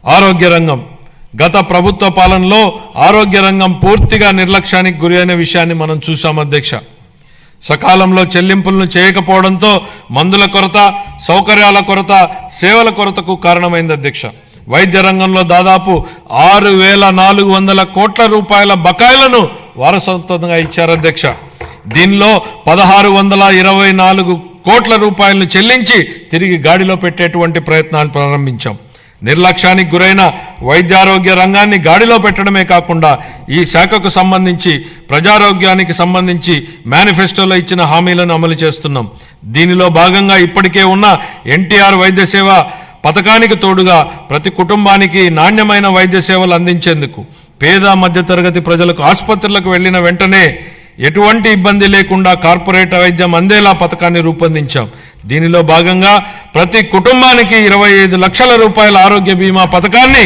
ఆరోగ్య రంగం గత ప్రభుత్వ పాలనలో ఆరోగ్య రంగం పూర్తిగా నిర్లక్ష్యానికి గురైన విషయాన్ని మనం చూసాం అధ్యక్ష. సకాలంలో చెల్లింపులను చేయకపోవడంతో మందుల కొరత, సౌకర్యాల కొరత, సేవల కొరతకు కారణమైంది అధ్యక్ష. వైద్య రంగంలో దాదాపు 6,400 కోట్ల రూపాయల బకాయిలను వారసత్వంగా ఇచ్చారు అధ్యక్ష. దీనిలో 1,624 కోట్ల రూపాయలను చెల్లించి తిరిగి గాడిలో పెట్టేటువంటి ప్రయత్నాలు ప్రారంభించాం. నిర్లక్ష్యానికి గురైన వైద్యారోగ్య రంగాన్ని గాడిలో పెట్టడమే కాకుండా ఈ శాఖకు సంబంధించి ప్రజారోగ్యానికి సంబంధించి మేనిఫెస్టోలో ఇచ్చిన హామీలను అమలు చేస్తున్నాం. దీనిలో భాగంగా ఇప్పటికే ఉన్న ఎన్టీఆర్ వైద్య సేవ పథకానికి తోడుగా ప్రతి కుటుంబానికి నాణ్యమైన వైద్య సేవలు అందించేందుకు పేద మధ్యతరగతి ప్రజలకు ఆసుపత్రులకు వెళ్లిన వెంటనే ఎటువంటి ఇబ్బంది లేకుండా కార్పొరేట్ వైద్యం అందేలా పథకాన్ని రూపొందించాం. దీనిలో భాగంగా ప్రతి కుటుంబానికి 25 లక్షల రూపాయల ఆరోగ్య బీమా పథకాన్ని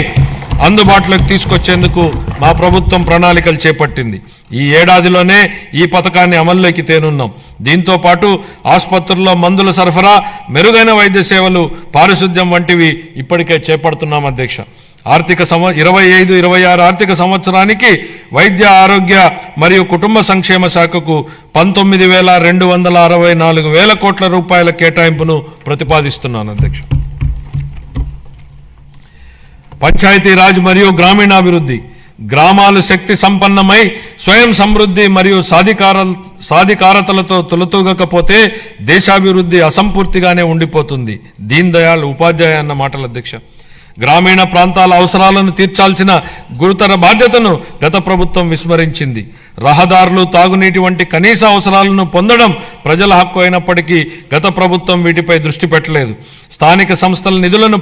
అందుబాటులోకి తీసుకొచ్చేందుకు మా ప్రభుత్వం ప్రణాళికలు చేపట్టింది. ఈ ఏడాదిలోనే ఈ పథకాన్ని అమల్లోకి తేనున్నాం. దీంతో పాటు ఆసుపత్రుల్లో మందుల సరఫరా, మెరుగైన వైద్య సేవలు, పారిశుద్ధ్యం వంటివి ఇప్పటికే చేపడుతున్నాం అధ్యక్ష. 25-26 ఆర్థిక సంవత్సరానికి వైద్య ఆరోగ్య మరియు కుటుంబ సంక్షేమ శాఖకు 19,264 కోట్ల రూపాయల కేటాయింపును ప్రతిపాదిస్తున్నాను అధ్యక్ష. పంచాయతీరాజ్ మరియు గ్రామీణాభివృద్ధి గ్రామాలు శక్తి సంపన్నమై స్వయం సమృద్ధి మరియు సాధికారతలతో తొలతూగకపోతే దేశాభివృద్ధి అసంపూర్తిగానే ఉండిపోతుంది. దీన్ దయాళ్ ఉపాధ్యాయ అన్న మాటలు అధ్యక్ష. గ్రామీణ ప్రాంతాల అవసరాలను తీర్చాల్సిన గురుతర బాధ్యతను గత ప్రభుత్వం విస్మరించింది. రహదారులు, తాగునీటి వంటి కనీస అవసరాలను పొందడం ప్రజల హక్కు అయినప్పటికీ గత ప్రభుత్వం వీటిపై దృష్టి పెట్టలేదు. స్థానిక సంస్థల నిధులను